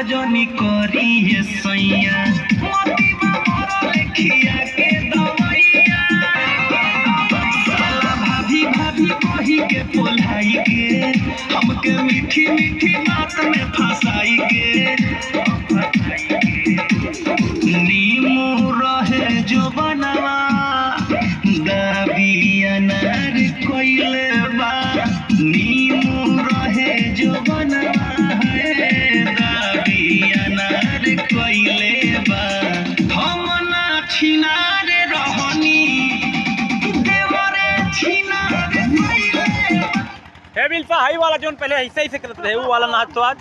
जनी करी है सैया मोतीबा मोर लेखिया के दवैया साला भाभी भाभी कही के बोलाई के हमके मीठी मीठी बात में फंसाई के नीमू रहे जो बनवा दबिया नार कोइले बा नीमू रहे जो बनवा है बिल्फा हाई वाला जोन पहले ऐसे ही से करते रहे वो वाला ना तो आज